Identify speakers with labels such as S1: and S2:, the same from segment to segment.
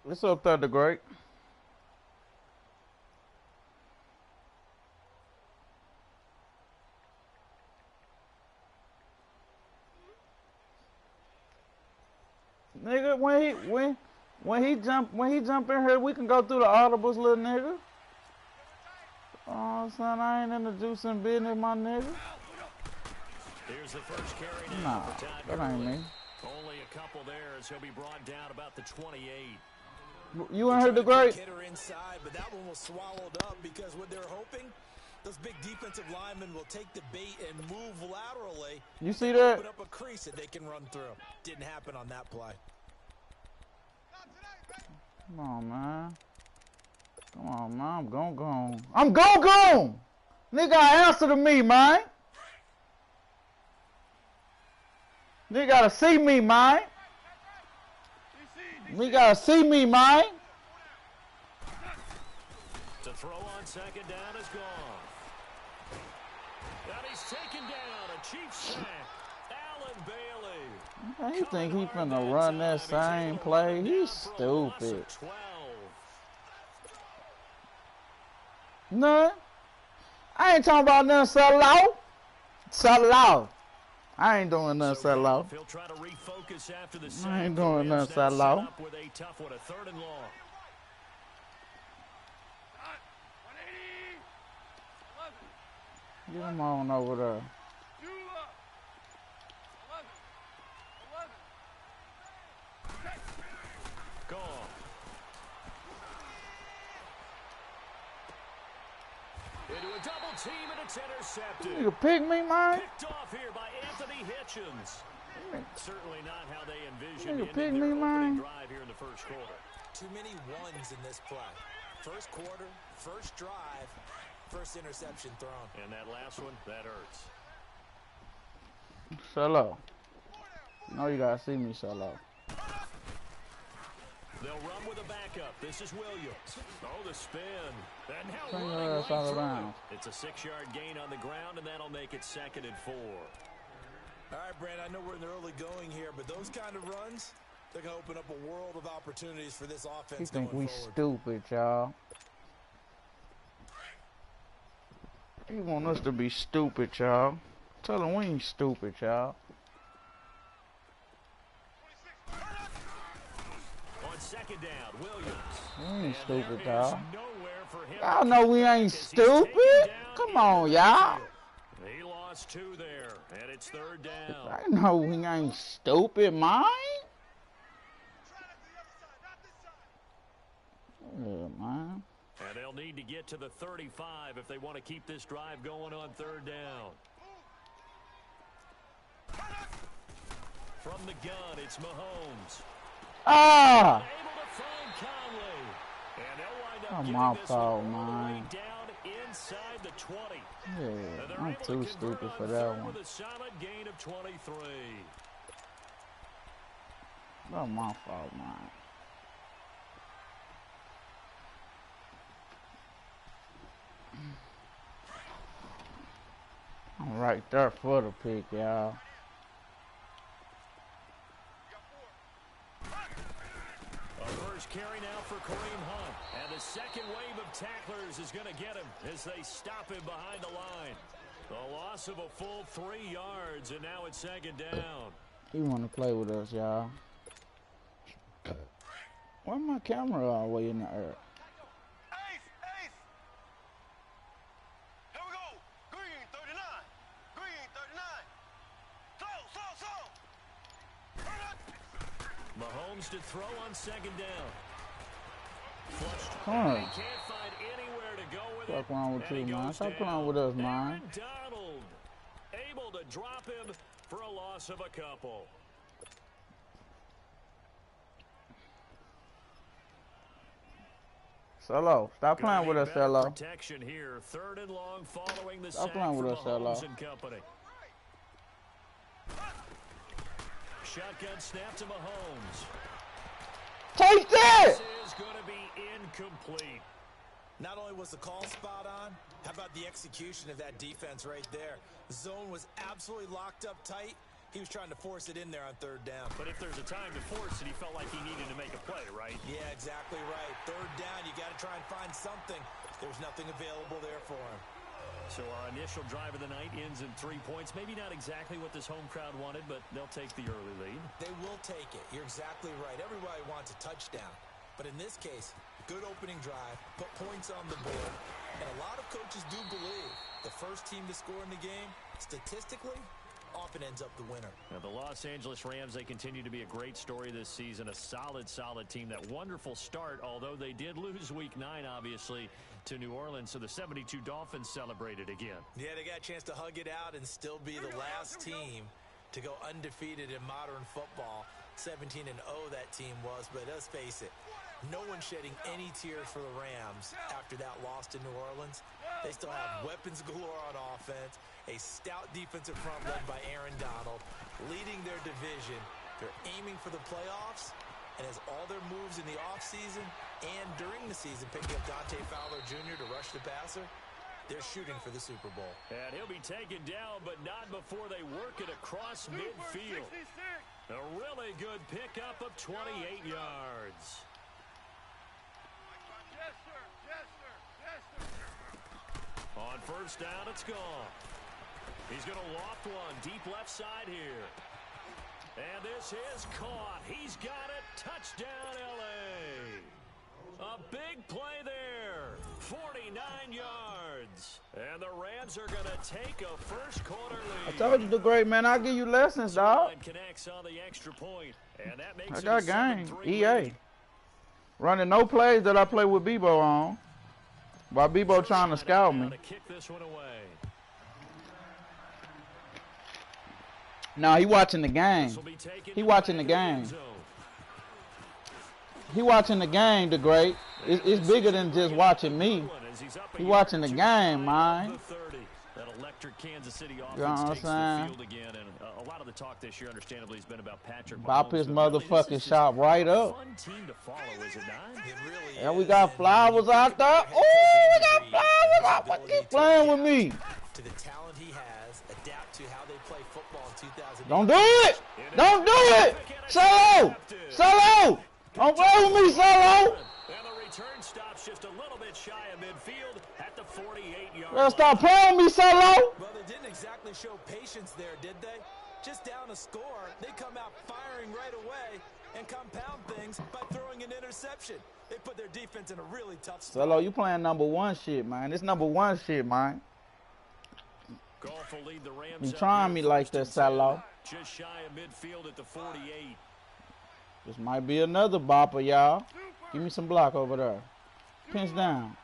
S1: What's up, Thunder Great? Nigga, when he jump in here, we can go through the audibles, little nigga. Oh, son, I ain't in the juicing business, my nigga.
S2: Here's the first carry
S1: nah, that ain't me.
S2: Only a couple there as he'll be brought down about the 28.
S1: You ain't heard the great?
S3: Hit her inside, but that one was swallowed up because what they're hoping, those big defensive linemen will take the bait and move laterally.
S1: You see that?
S3: Open up a crease that they can run through. Didn't happen on that play.
S1: Come on, man. Come on, man. I'm gone. I'm gone. Nigga, answer to me, man. Nigga gotta see me, man. We gotta see me, man.
S2: To throw on second down is gone. And he's taken down. A cheap sack. Allen Bailey.
S1: You think he finna run that same play? He's stupid. None. I ain't talking about nothing sell out. I ain't doing nothing sell out. I ain't doing nothing sell out. Get him on over there.
S2: Into a double team and it's intercepted.
S1: You pick me, man.
S2: Picked off here by Anthony Hitchens. Certainly not how they envisioned
S1: you
S2: ending
S1: pick
S2: their
S1: me, man.
S2: drive here in the first quarter.
S3: Too many ones in this play. First quarter, first drive, first interception thrown.
S2: And that last one, that hurts.
S1: Solo. No, you gotta see me solo.
S2: They'll run with a backup. This is Williams. Oh, the spin. And now
S1: Bring
S2: running
S1: your ass
S2: right
S1: out of
S2: through
S1: bounds.
S2: it. It's a 6-yard gain on the ground, and that'll make it 2nd and 4.
S3: All right, Brand, I know we're in the early going here, but those kind of runs, they're going to open up a world of opportunities for this offense.
S1: You think we
S3: forward.
S1: stupid, y'all? You want us to be stupid, y'all? Tell them we ain't stupid, y'all.
S2: On second down, Williams.
S1: We ain't stupid, y'all.
S2: Y'all
S1: know we ain't stupid. Come on, y'all.
S2: He lost 2 there, and it's 3rd down.
S1: I know we ain't stupid, man. Yeah, man.
S2: And they'll need to get to the 35 if they want to keep this drive going on 3rd down. From the gun, it's Mahomes.
S1: Ah!
S2: Able to find Conley. And they'll wind up
S1: Oh,
S2: getting
S1: my
S2: this
S1: fault,
S2: one all the way
S1: man.
S2: down inside the 20.
S1: Yeah, I'm too stupid for that one.
S2: With a solid gain of 23.
S1: Not my fault, man. I'm right there for the pick, y'all.
S2: A first carry now for Kareem Hunt. And the second wave of tacklers is going to get him as they stop him behind the line. The loss of a full 3 yards, and now it's 2nd down.
S1: He want to play with us, y'all. Why my camera all the way in the air?
S4: Ace! Here we go! Green 39! Green 39! Slow!
S2: Mahomes to throw on 2nd down.
S1: Come on.
S2: He can't find anywhere to go with
S1: Stop
S2: it.
S1: playing with
S2: And
S1: you,
S2: he
S1: man.
S2: goes
S1: Stop
S2: down.
S1: playing with us, man.
S2: Aaron Donald able to drop him for a loss of a couple.
S1: Solo, stop playing with us, Solo.
S2: Protection here, 3rd and long following the
S1: Stop
S2: sack
S1: playing with
S2: from
S1: us, Solo.
S2: Mahomes and company. Shotgun snap to Mahomes.
S1: Take that!
S2: This is going to be incomplete.
S3: Not only was the call spot on, how about the execution of that defense right there? The zone was absolutely locked up tight. He was trying to force it in there on third down.
S2: But if there's a time to force it, he felt like he needed to make a play, right?
S3: Yeah, exactly right. Third down, you got to try and find something. There's nothing available there for him.
S2: So our initial drive of the night ends in 3 points. Maybe not exactly what this home crowd wanted, but they'll take the early lead.
S3: They will take it. You're exactly right. Everybody wants a touchdown. But in this case, good opening drive, put points on the board. And a lot of coaches do believe the first team to score in the game, statistically, often ends up the winner.
S2: Now, the Los Angeles Rams, they continue to be a great story this season. A solid team. That wonderful start, although they did lose Week 9, obviously, to New Orleans. So the 72 Dolphins celebrated again.
S3: Yeah, they got a chance to hug it out and still be the last team to go undefeated in modern football. 17-0 that team was, but let's face it, no one shedding any tears for the Rams after that loss to New Orleans. They still have weapons galore on offense, a stout defensive front led by Aaron Donald, leading their division. They're aiming for the playoffs, and as all their moves in the offseason and during the season, picking up Dante Fowler Jr. to rush the passer, they're shooting for the Super Bowl.
S2: And he'll be taken down, but not before they work it across midfield. A really good pickup of 28 yards. On first down, it's gone. He's going to loft one deep left side here. And this is caught. He's got it. Touchdown, L.A. A big play there. 49 yards. And the Rams are going to take a first quarter lead.
S1: I told you the great man. I'll give you lessons, dog.
S2: Connects on the extra point. And that makes
S1: I
S2: it
S1: got
S2: a
S1: game.
S2: 7-3
S1: EA.
S2: lead.
S1: Running no plays that I play with Bebo on. While Bebo trying to scout me.
S2: To kick this one away.
S1: No, he watching the game. He watching the game. He watching the game, the great. It's bigger than just watching me. He watching the game, man.
S2: That electric Kansas City offense
S1: You know what I'm
S2: takes the
S1: saying?
S2: field again, and a lot of the talk this year, understandably, has been about Patrick
S1: Bop
S2: Mahomes,
S1: his
S2: but really,
S1: motherfucking
S2: this is
S1: shop right
S2: a
S1: up.
S2: fun team to follow, is it not?
S3: It really
S1: And we
S3: is,
S1: got
S3: and
S1: flowers out there. Ooh, we got flowers out there. Keep playing with me.
S3: to the talent he has, adapt to how they play football in 2000.
S1: Don't do it. Don't do it. Solo. Solo. Don't play with me, Solo.
S2: And the return stops just a little bit shy of midfield at the 48-yard
S1: Well, stop playing with me, Solo.
S3: Well, they didn't exactly show patience there, did they? Just down a score, they come out firing right away and compound things by throwing an interception. They put their defense in a really tough spot.
S1: Solo, you playing number one shit, man. This number one shit, man.
S2: Goff will lead the Rams
S1: You trying me like that, Solo.
S2: just shy of midfield at the 48.
S1: This might be another bopper, y'all. Give me some block over there. Pinch down.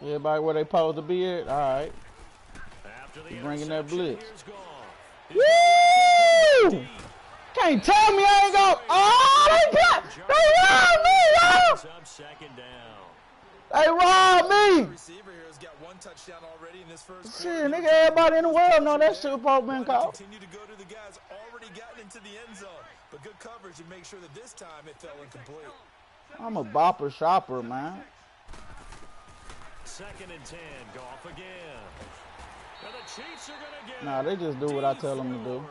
S1: Everybody where they supposed to be at? All right.
S2: After the
S1: You bringing that
S2: interception,
S1: blitz.
S2: here's Goff.
S1: Woo! Can't tell me I ain't go. Oh, they robbed me, y'all.
S2: Up second down.
S1: They robbed me.
S3: Receiver here has got one touchdown already in this first
S1: Shit,
S3: quarter.
S1: nigga, everybody in the world know that shit supposed to been called.
S3: Continue to go to the guys already gotten into the end zone, but good coverage to make sure that this time it fell incomplete.
S1: I'm a bopper shopper, man.
S2: Second and 10. Goff again. And the Chiefs are going to get
S1: Nah, they just do what I tell them to do.
S2: forward.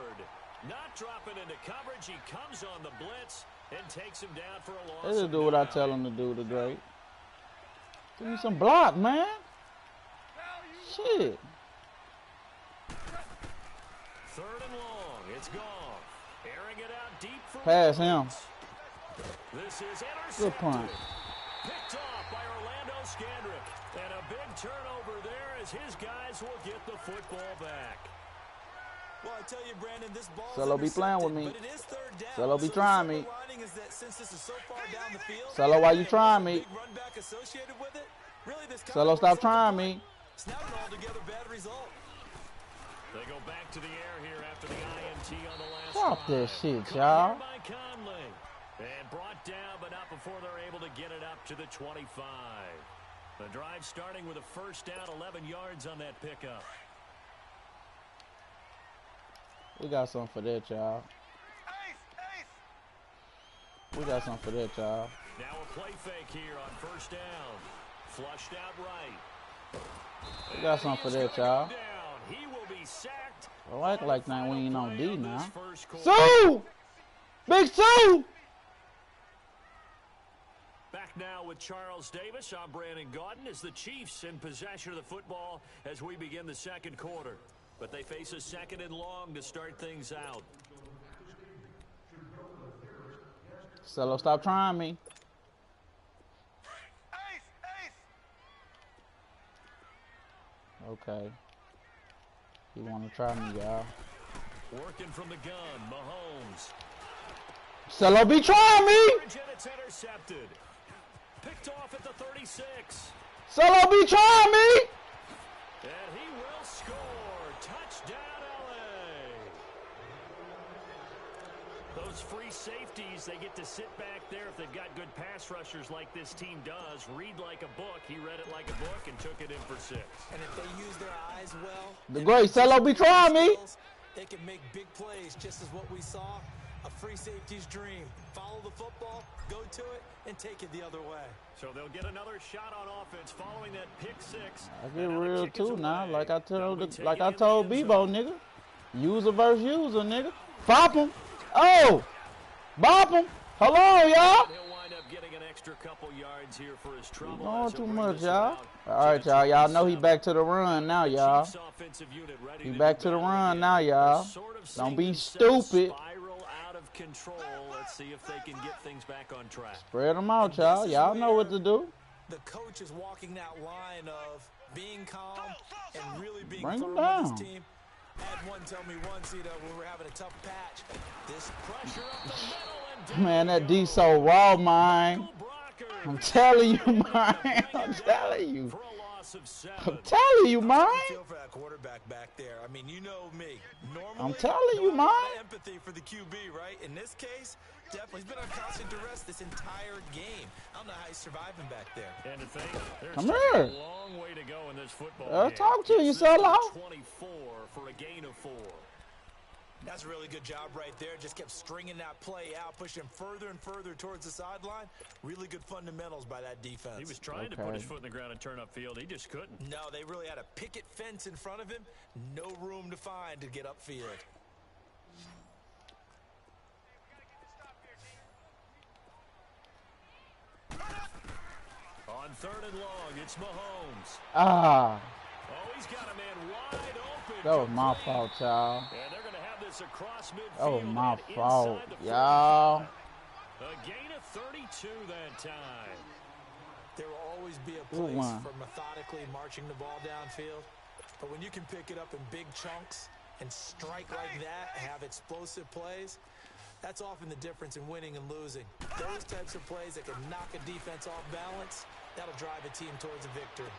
S2: Not dropping into coverage. He comes on the blitz and takes him down for a loss.
S1: They just
S2: of
S1: do what I
S2: nine.
S1: tell them to do, the great. Give me some block, man. Shit.
S2: Third and long. It's gone. Airing it out deep for
S1: Pass him.
S2: This is intercepted.
S1: Good punt.
S2: Picked off by Orlando Scandrick. And a big turnover there as his guys will get the football back.
S3: Well, I tell you, Brandon, this ball
S1: Solo be playing with me.
S3: but it is third down.
S1: Solo be
S3: So
S1: trying
S3: the
S1: me.
S3: silver lining is that since this is so far down the field,
S1: Solo, why you
S3: and
S1: trying
S3: there's a
S1: me?
S3: big run back associated with it, really this kind
S1: Solo,
S3: of
S1: stop
S3: works out
S1: trying
S3: the
S1: me.
S3: play. It's not an altogether bad result.
S2: They go back to the air here after the INT on the last
S1: Stop
S2: drive.
S1: that shit,
S2: Caught
S1: y'all.
S2: here by Conley. And brought down, but not before they're able to get it up to the 25. The drive starting with a first down, 11 yards on that pickup.
S1: We got something for that, y'all. We got something for that, y'all.
S2: Now a play fake here on first down. Flushed out right.
S1: We got something for that, y'all.
S2: He will be sacked impact.
S1: Don't act like that we ain't on D now.
S2: So,
S1: Sue! Big Sue!
S2: back now with Charles Davis. I'm Brandon Gaudin as the Chiefs in possession of the football as we begin the second quarter. But they face a 2nd and long to start things out.
S1: Cello, stop trying me.
S4: Ace, ace.
S1: Okay. You want to try me, y'all.
S2: Working from the gun, Mahomes.
S1: Cello be trying me!
S2: And it's intercepted. Picked off at the 36.
S1: Cello be trying me!
S2: And he will score. Touchdown, LA. Those free safeties, they get to sit back there if they've got good pass rushers like this team does. Read like a book. He read it like a book and took it in for 6.
S3: And if they use their eyes well,
S1: The great Cello be trying me!
S3: they can make big plays, just as what we saw. A free safety's dream. Follow the football, go to it, and take it the other way.
S2: So they'll get another shot on offense following that pick 6.
S1: I get real too now, like I told Bebo, nigga. User versus user, nigga. Bop him. Oh! Bop him. Hello, y'all.
S2: He'll wind up getting an extra couple yards here for his trouble.
S1: Going too much, y'all. All right, y'all. Y'all know he back to the run now, y'all. He back to the run now, y'all. Don't be stupid.
S2: Control. Let's see if they can get things back on track.
S1: Spread them out, y'all. Y'all know what to do.
S3: The coach is walking that line of being calm and really being
S1: Bring
S3: firm
S1: them down.
S3: with his team. Had one tell me once, when we were having a tough patch. This
S2: pressure up the middle and
S1: man, that D so raw, man. I'm telling you, man. I'm telling you. I'm telling you, man.
S3: Feel for that quarterback back there. I mean, you know me. Normally,
S1: I'm telling you, man.
S3: Empathy for the QB, right? In this case, definitely he's been on constant duress this entire game. I don't know how he's surviving back there.
S2: And to think, there's
S1: come here.
S2: A long way to go in this football game.
S1: Talk to you, Cello.
S2: 24 for a gain of 4.
S3: That's a really good job right there. Just kept stringing that play out, pushing further and further towards the sideline. Really good fundamentals by that defense.
S2: He was trying to put his foot in the ground and turn upfield. He just couldn't.
S3: No, they really had a picket fence in front of him. No room to find to get upfield.
S2: On 3rd and long, it's Mahomes.
S1: Ah.
S2: Oh, he's got a man wide open.
S1: That was my fault, y'all.
S2: And they're going to have this across midfield.
S1: That was my fault, y'all.
S2: A gain of 32 that time.
S3: There will always be a place for methodically marching the ball downfield. But when you can pick it up in big chunks and strike like that, have explosive plays, that's often the difference in winning and losing. Those types of plays that can knock a defense off balance, that'll drive a team towards a victory.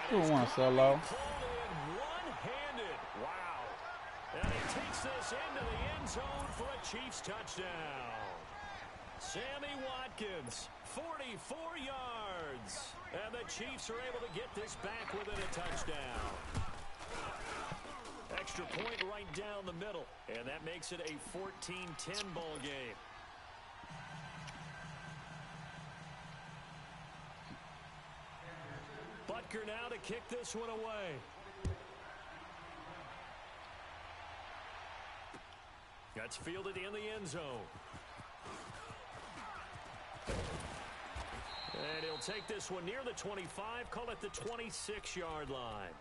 S1: Who won, Cello?
S2: One-handed. Wow. And he takes this into the end zone for a Chiefs touchdown. Sammy Watkins, 44 yards. And the Chiefs are able to get this back within a touchdown. Extra point right down the middle. And that makes it a 14-10 ball game. Butker now to kick this one away. That's fielded in the end zone. And he'll take this one near the 25, call it the 26-yard line.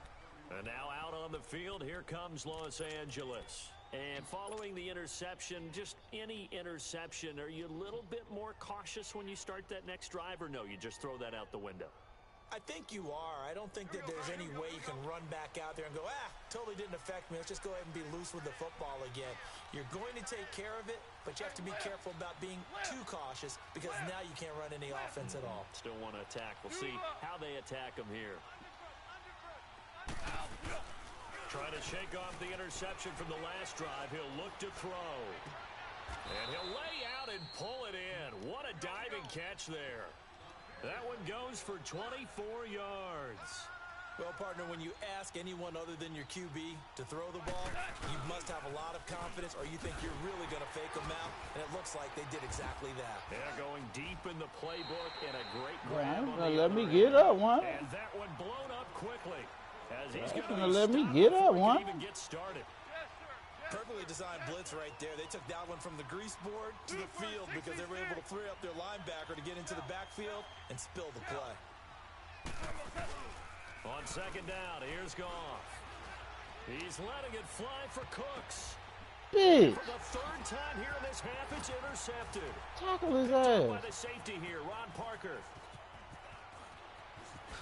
S2: And now out on the field, here comes Los Angeles. And following the interception, just any interception, are you a little bit more cautious when you start that next drive, or no, you just throw that out the window?
S3: I think you are. I don't think that there's any way you can run back out there and go, totally didn't affect me. Let's just go ahead and be loose with the football again. You're going to take care of it, but you have to be careful about being too cautious because now you can't run any offense at all.
S2: Still want to attack. We'll see how they attack him here. Trying to shake off the interception from the last drive. He'll look to throw. And he'll lay out and pull it in. What a diving catch there. That one goes for 24 yards.
S3: Well, partner, when you ask anyone other than your QB to throw the ball, you must have a lot of confidence or you think you're really going to fake them out, and it looks like they did exactly that.
S2: They're going deep in the playbook and a great grab.
S1: Let me get up one.
S2: And that one blown up quickly. As he's
S1: gonna let me get up one.
S2: Even get started.
S3: Perfectly designed blitz right there. They took that one from the grease board to the field because they were able to free up their linebacker to get into the backfield and spill the play.
S2: On second down, here's Goff. He's letting it fly for Cooks.
S1: Big.
S2: For the third time here in this half, it's intercepted.
S1: Tackle his
S2: By
S1: ass.
S2: the safety here, Ron Parker.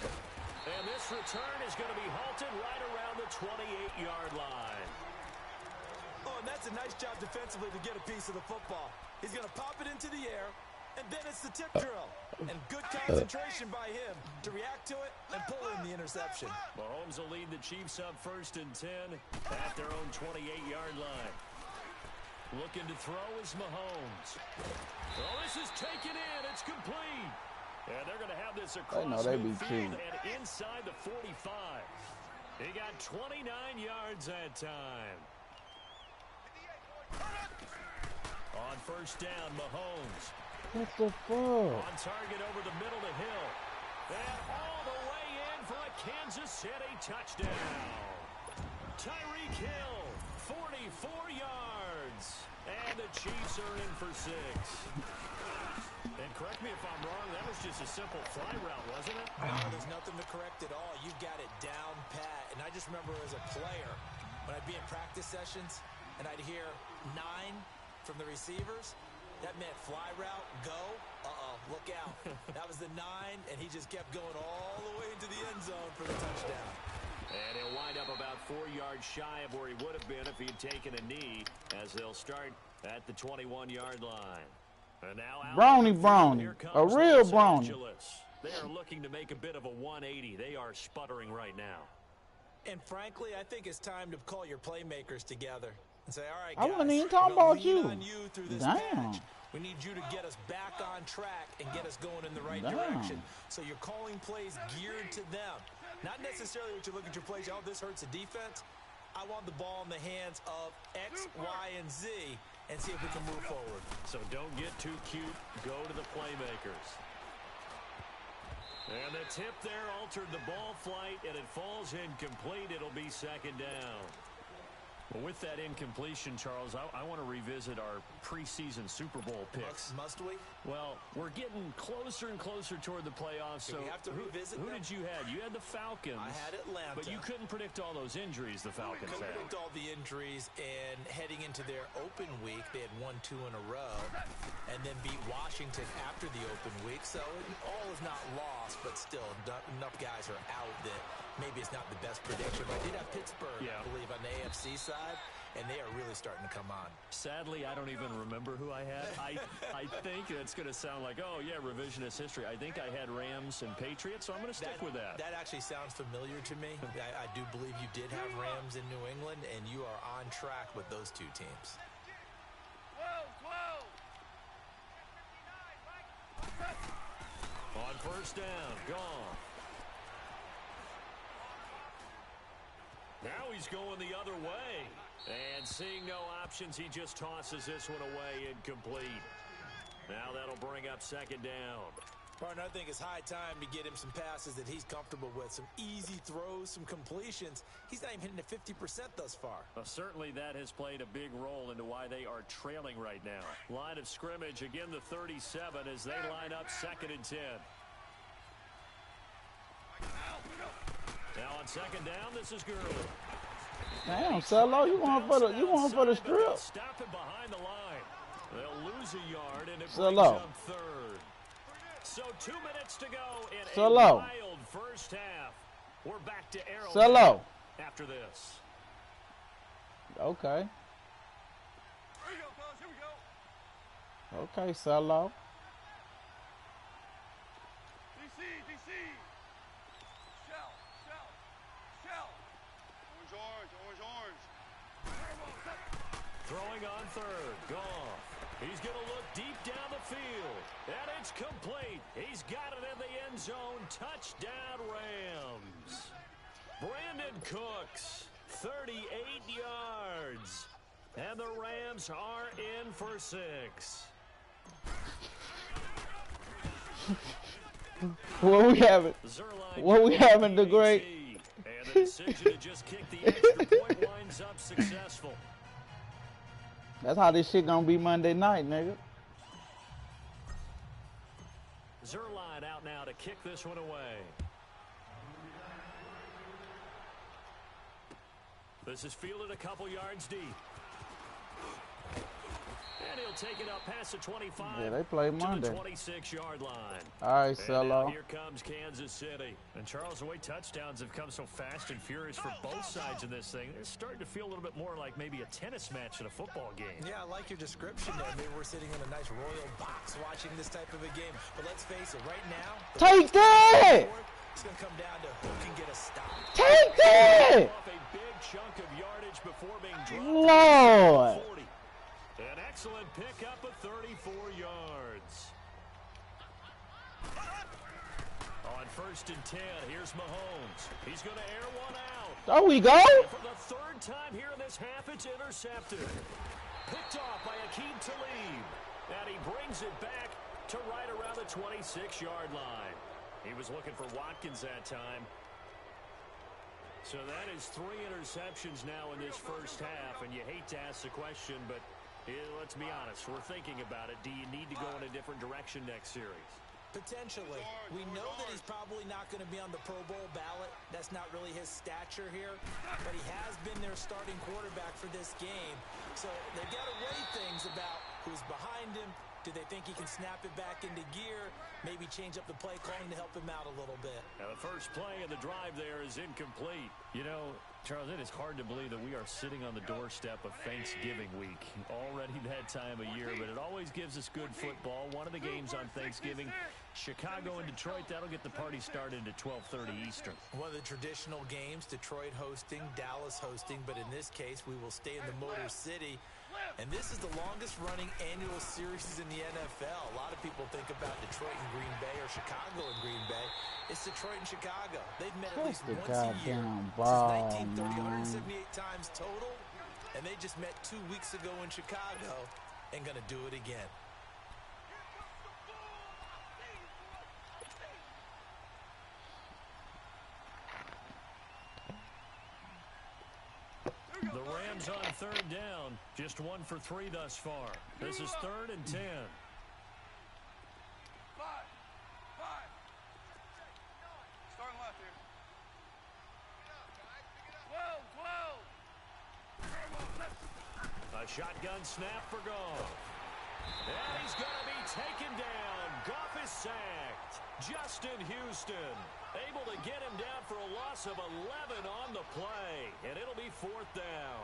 S2: And this return is going to be halted right around the 28-yard line.
S3: Oh, and that's a nice job defensively to get a piece of the football. He's going to pop it into the air, and then it's the tip drill. And good concentration by him to react to it and pull in the interception.
S2: Mahomes will lead the Chiefs up 1st and 10 at their own 28-yard line. Looking to throw is Mahomes. Oh, this is taken in. It's complete. And they're going to have this across midfield and inside the 45. He got 29 yards that time. On first down, Mahomes.
S1: What the fuck?
S2: On target over the middle to Hill. And all the way in for a Kansas City touchdown. Tyreek Hill, 44 yards. And the Chiefs are in for 6. And correct me if I'm wrong, that was just a simple fly route, wasn't it?
S3: No, there's nothing to correct at all. You've got it down pat. And I just remember as a player, when I'd be in practice sessions and I'd hear 9 from the receivers, that meant fly route, go, look out. That was the 9, and he just kept going all the way into the end zone for the touchdown.
S2: And he'll wind up about 4 yards shy of where he would have been if he had taken a knee, as they'll start at the 21-yard line. And now
S1: Brownie, a real brownie.
S2: They are looking to make a bit of a 180. They are sputtering right now.
S3: And frankly, I think it's time to call your playmakers together and say, all right,
S1: I
S3: guys,
S1: wasn't even talking about you.
S3: on you through this
S1: Damn.
S3: patch. We need you to get us back on track and get us going in the right direction. So you're calling plays geared to them. Not necessarily what you look at your plays, oh, this hurts the defense. I want the ball in the hands of X, Y, and Z and see if we can move forward.
S2: So don't get too cute. Go to the playmakers. And the tip there altered the ball flight, and it falls incomplete. It'll be second down. Well, with that incompletion, Charles, I want to revisit our preseason Super Bowl picks.
S3: Must we?
S2: Well, we're getting closer and closer toward the playoffs. So
S3: we have to revisit
S2: who
S3: them?
S2: did you have? You had the Falcons.
S3: I had Atlanta.
S2: But you couldn't predict all those injuries the Falcons
S3: Couldn't
S2: had.
S3: predict all the injuries, and heading into their open week, they had won 2 in a row, and then beat Washington after the open week. So all is not lost, but still enough guys are out that maybe it's not the best prediction. But I did have Pittsburgh, I believe, on the AFC side, and they are really starting to come on.
S2: Sadly, I don't even remember who I had. I think it's going to sound like, oh, yeah, revisionist history. I think I had Rams and Patriots, so I'm going to stick with that.
S3: That actually sounds familiar to me. I do believe you did have Rams in New England, and you are on track with those 2 teams.
S2: On first down, gone. Now he's going the other way. And seeing no options, he just tosses this one away incomplete. Now that'll bring up second down.
S3: Partner, I think it's high time to get him some passes that he's comfortable with. Some easy throws, some completions. He's not even hitting at 50% thus far.
S2: Well, certainly that has played a big role into why they are trailing right now. Line of scrimmage, again the 37 as they line up 2nd and 10. Now on second down, this is Gurley.
S1: Damn, Solo, you want for the strip?
S2: Stop it behind the line. They'll lose a yard and it brings
S1: Solo.
S2: up 3rd. So 2 minutes to go in
S1: Solo.
S2: a wild first half. We're back to Arrowhead
S1: Solo.
S2: after this.
S1: Okay.
S4: Here we go, fellas. Here we go.
S1: Okay, Solo.
S4: DC. Shell. Orange.
S2: Throwing on 3rd. Goff. He's going to look deep down the field. And it's complete. He's got it in the end zone. Touchdown, Rams. Brandon Cooks, 38 yards. And the Rams are in for 6.
S1: What we having? What we having, the great?
S2: And the decision to just kick the extra point winds up successful.
S1: That's how this shit gonna be Monday night, nigga.
S2: Zerline out now to kick this one away. This is fielded a couple yards deep. And he'll take it up past the 25
S1: Yeah, they play Monday.
S2: to the 26-yard line.
S1: All right, Cello.
S2: Here comes Kansas City. And Charles, the way touchdowns have come so fast and furious for both sides in this thing, they're starting to feel a little bit more like maybe a tennis match in a football game.
S3: Yeah, I like your description there. Maybe we're sitting in a nice royal box watching this type of a game. But let's face it, right now,
S1: Take that!
S3: it's going to come down to who can get a stop.
S1: Take that!
S2: Off a big chunk of yardage before being dropped.
S1: Lord.
S2: 40. An excellent pickup of 34 yards. On 1st and 10, here's Mahomes. He's going to air one out.
S1: There we go.
S2: And for the third time here in this half, it's intercepted. Picked off by Akeem Talib. And he brings it back to right around the 26-yard line. He was looking for Watkins that time. So that is 3 interceptions now in this first half. And you hate to ask the question, but let's be honest. We're thinking about it. Do you need to go in a different direction next series?
S3: Potentially. We know that he's probably not going to be on the Pro Bowl ballot. That's not really his stature here. But he has been their starting quarterback for this game. So they've got to weigh things about who's behind him. Do they think he can snap it back into gear? Maybe change up the play calling to help him out a little bit.
S2: Now the first play of the drive there is incomplete. You know, Charles, it is hard to believe that we are sitting on the doorstep of Thanksgiving week. Already that time of year, but it always gives us good football. One of the games on Thanksgiving, Chicago and Detroit, that'll get the party started at 12:30 Eastern.
S3: One of the traditional games, Detroit hosting, Dallas hosting, but in this case, we will stay in the Motor City. And this is the longest-running annual series in the NFL. A lot of people think about Detroit and Green Bay or Chicago and Green Bay. It's Detroit and Chicago. They've met at least once a year since 1930, 178 times total. And they just met 2 weeks ago in Chicago and going to do it again.
S2: The Rams on 3rd down. Just 1 for 3 thus far. This is 3rd and 10.
S4: Starting left here. 12.
S2: A shotgun snap for Goff. And he's going to be taken down. Goff is sacked. Justin Houston able to get him down for a loss of 11 on the play. And it'll be 4th down.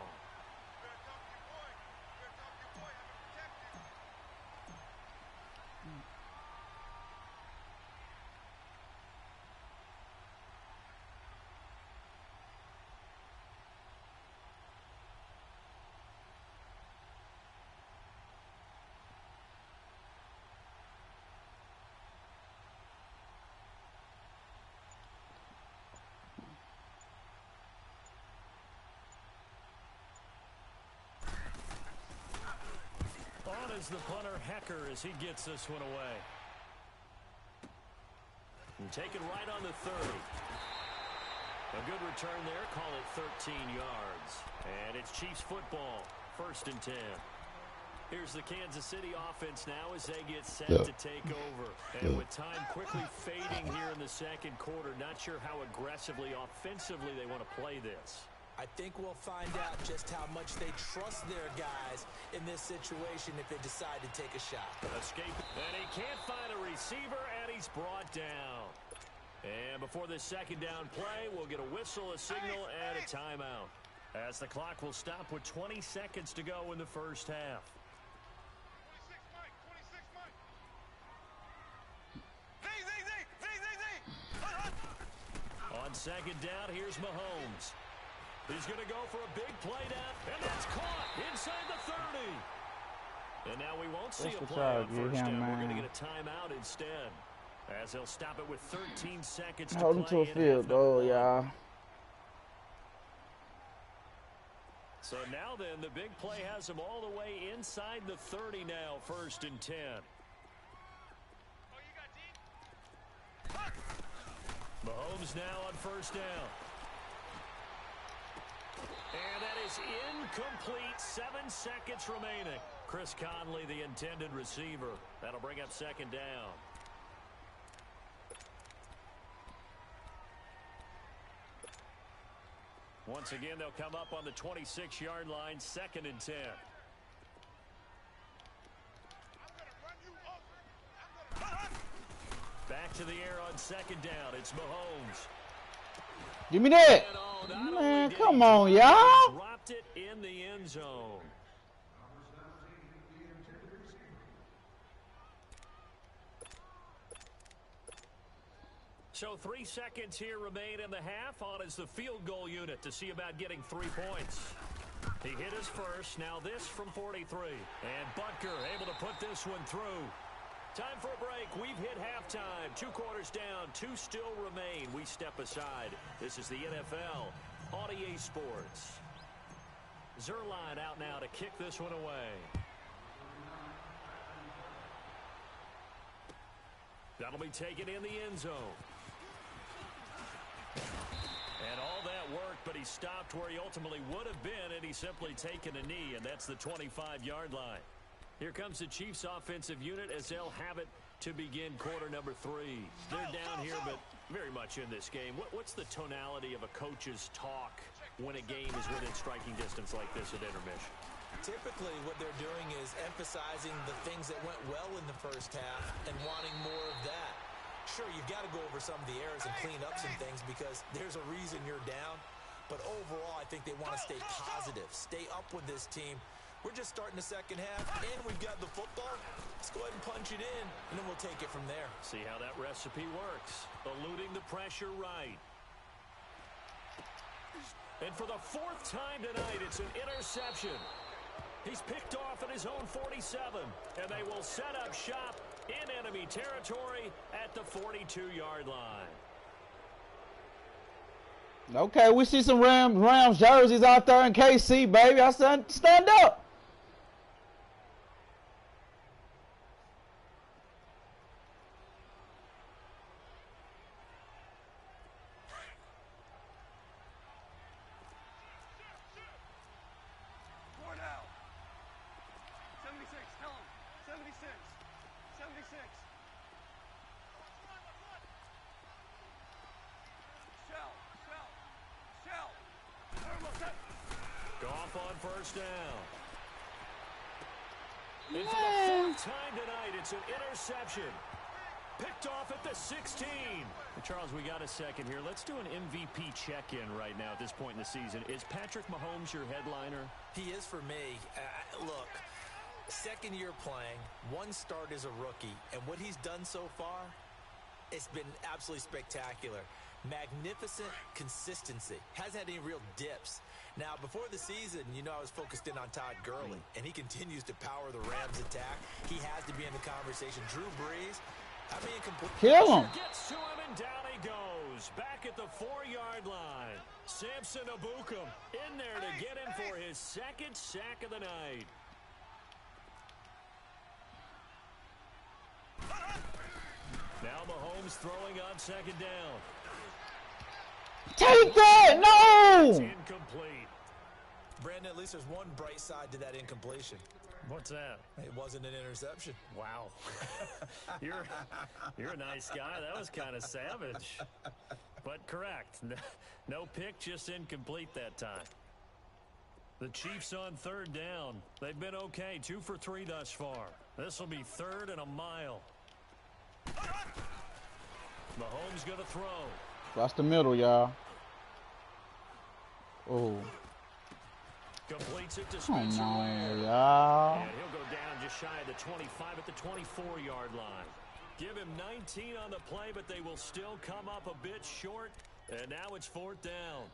S2: On is the punter, Hecker, as he gets this one away. And taken right on the 30. A good return there. Call it 13 yards. And it's Chiefs football. 1st and 10. Here's the Kansas City offense now as they get set to take over. And with time quickly fading here in the second quarter, not sure how aggressively, offensively they want to play this.
S3: I think we'll find out just how much they trust their guys in this situation if they decide to take a shot.
S2: Escape, and he can't find a receiver, and he's brought down. And before this 2nd down play, we'll get a whistle, a signal, and a timeout. As the clock will stop with 20 seconds to go in the first half.
S4: 26 Mike. Z.
S2: On 2nd down, here's Mahomes. He's going to go for a big play down, and that's caught inside the 30. And now we won't see a play on 1st down. We're going to get a timeout instead, as they'll stop it with 13 seconds to
S1: Hold him to a field goal, y'all.
S2: So now then, the big play has him all the way inside the 30 now, 1st and 10. Mahomes now on 1st down. And that is incomplete. 7 seconds remaining. Chris Conley, the intended receiver. That'll bring up second down. Once again, they'll come up on the 26-yard line, 2nd and 10. Back to the air on 2nd down. It's Mahomes.
S1: Give me that. Man, come on, y'all.
S2: Dropped it in the end zone. So 3 seconds here remain in the half. On is the field goal unit to see about getting 3 points. He hit his first. Now this from 43. And Butker able to put this one through. Time for a break. We've hit halftime. 2 quarters down. 2 still remain. We step aside. This is the NFL on EA Sports. Zerline out now to kick this one away. That'll be taken in the end zone. And all that work, but he stopped where he ultimately would have been, and he's simply taken a knee, and that's the 25-yard line. Here comes the Chiefs offensive unit as they'll have it to begin quarter number 3. They're down here, but very much in this game. What's the tonality of a coach's talk when a game is within striking distance like this at intermission?
S3: Typically, what they're doing is emphasizing the things that went well in the first half and wanting more of that. Sure, you've got to go over some of the errors and clean up some things because there's a reason you're down. But overall, I think they want to stay positive, stay up with this team. We're just starting the second half, and we've got the football. Let's go ahead and punch it in, and then we'll take it from there.
S2: See how that recipe works. Eluding the pressure right. And for the 4th time tonight, it's an interception. He's picked off at his own 47, and they will set up shop in enemy territory at the 42-yard line.
S1: Okay, we see some Rams jerseys out there in KC, baby. I stand up.
S2: On first down. And for the 4th time tonight, it's an interception. Picked off at the 16. Charles, we got a second here. Let's do an MVP check-in right now at this point in the season. Is Patrick Mahomes your headliner?
S3: He is for me. Look, 2nd year playing, 1 start as a rookie, and what he's done so far, it's been absolutely spectacular. Magnificent consistency. Hasn't had any real dips. Now, before the season, I was focused in on Todd Gurley, and he continues to power the Rams' attack. He has to be in the conversation. Drew Brees,
S1: kill him.
S2: Gets to him, and down he goes. Back at the 4-yard line. Samson Abukum in there to get him for his 2nd sack of the night. Now Mahomes throwing on 2nd down.
S1: Take that! No!
S2: It's incomplete.
S3: Brandon, at least there's one bright side to that incompletion.
S2: What's that?
S3: It wasn't an interception.
S2: Wow. You're a nice guy. That was kind of savage. But correct. No pick, just incomplete that time. The Chiefs on 3rd down. They've been okay. 2 for 3 thus far. This will be 3rd and a mile. Mahomes going to throw.
S1: That's the middle, y'all. Oh.
S2: Completes it to
S1: Come
S2: Spencer
S1: on,
S2: Ware.
S1: y'all.
S2: And he'll go down just shy of the 25 at the 24-yard line. Give him 19 on the play, but they will still come up a bit short. And now it's 4th down.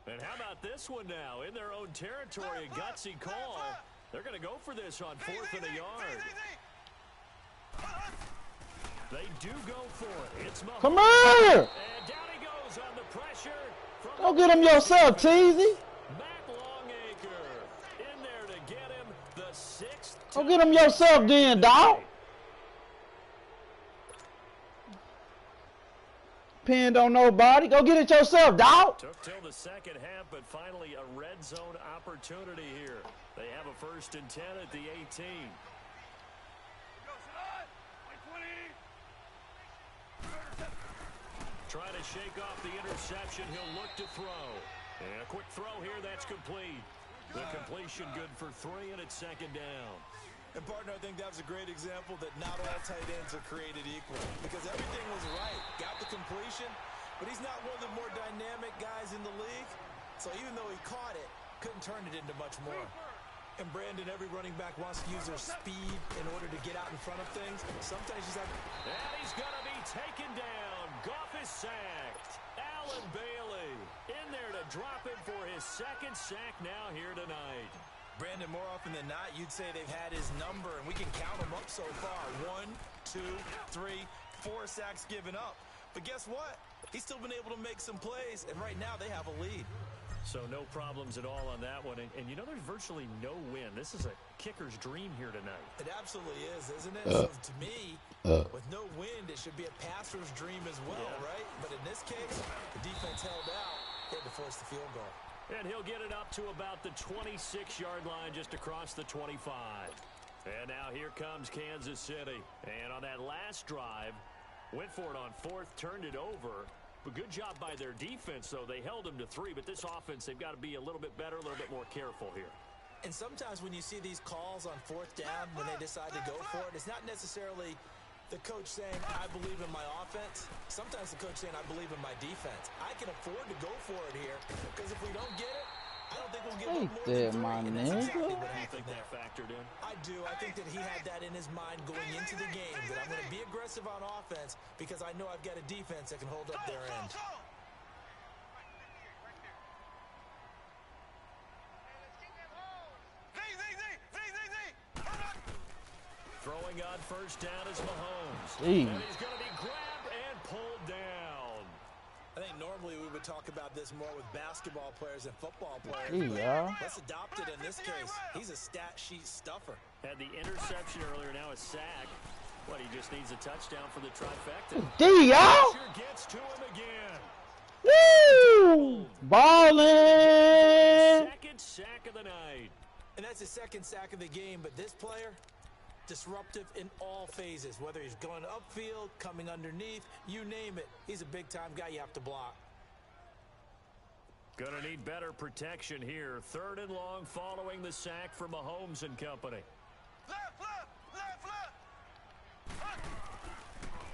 S2: And how about this one now? In their own territory, a gutsy call. They're going to go for this on 4th and a yard. They do go for it. It's Mahomes.
S1: Come here!
S2: And down he goes on the pressure.
S1: Go get him yourself, Teasy.
S2: Matt Longacre in there to get him the 6th.
S1: Go get him yourself then, dog. depend on nobody. Go get it yourself, dog.
S2: Took till the second half, but finally a red zone opportunity here. They have a 1st and 10 at the 18. Trying to shake off the interception. He'll look to throw. And a quick throw here. That's complete. The completion good for 3, and it's 2nd down.
S3: And, partner, I think that was a great example that not all tight ends are created equal because everything was right. Got the completion, but he's not one of the more dynamic guys in the league. So even though he caught it, couldn't turn it into much more. And, Brandon, every running back wants to use their speed in order to get out in front of things. Sometimes he's like...
S2: And he's going to be taken down. Goff is sacked. Allen Bailey in there to drop him for his 2nd sack now here tonight.
S3: Brandon, more often than not, you'd say they've had his number, and we can count them up so far. 1, 2, 3, 4 sacks given up. But guess what? He's still been able to make some plays, and right now they have a lead.
S2: So no problems at all on that one. And you know, there's virtually no win. This is a kicker's dream here tonight.
S3: It absolutely is, isn't it? So to me, with no wind, it should be a passer's dream as well, right? But in this case, the defense held out. They had to force the field goal.
S2: And he'll get it up to about the 26-yard line, just across the 25. And now here comes Kansas City. And on that last drive, went for it on 4th, turned it over. But good job by their defense, though. They held them to 3, but this offense, they've got to be a little bit better, a little bit more careful here.
S3: And sometimes when you see these calls on 4th down, when they decide to go for it, it's not necessarily the coach saying, I believe in my offense. Sometimes the coach saying, I believe in my defense. I can afford to go for it here, because if we don't get it, I don't think we'll get more than 3.
S1: My
S3: and that's
S1: nigga.
S3: exactly what
S2: I
S3: happened
S2: think
S3: there.
S2: that factored in.
S3: I do. I think that he had that in his mind going into the game, that I'm going to be aggressive on offense because I know I've got a defense that can hold up their end.
S2: Throwing on 1st down is Mahomes.
S1: Jeez.
S2: And he's going to be grabbed and pulled down.
S3: I think normally we would talk about this more with basketball players and football players.
S1: Yeah.
S3: Let's adopt it in this case. He's a stat sheet stuffer.
S2: Had the interception earlier, now a sack. What, he just needs a touchdown for the trifecta.
S1: y'all.
S2: Sure gets to him again.
S1: Woo! Ballin'.
S2: 2nd sack of the night.
S3: And that's his 2nd sack of the game, but this player, disruptive in all phases, whether he's going upfield, coming underneath, you name it. He's a big-time guy you have to block.
S2: Gonna need better protection here. 3rd and long following the sack for Mahomes and company.
S4: Left.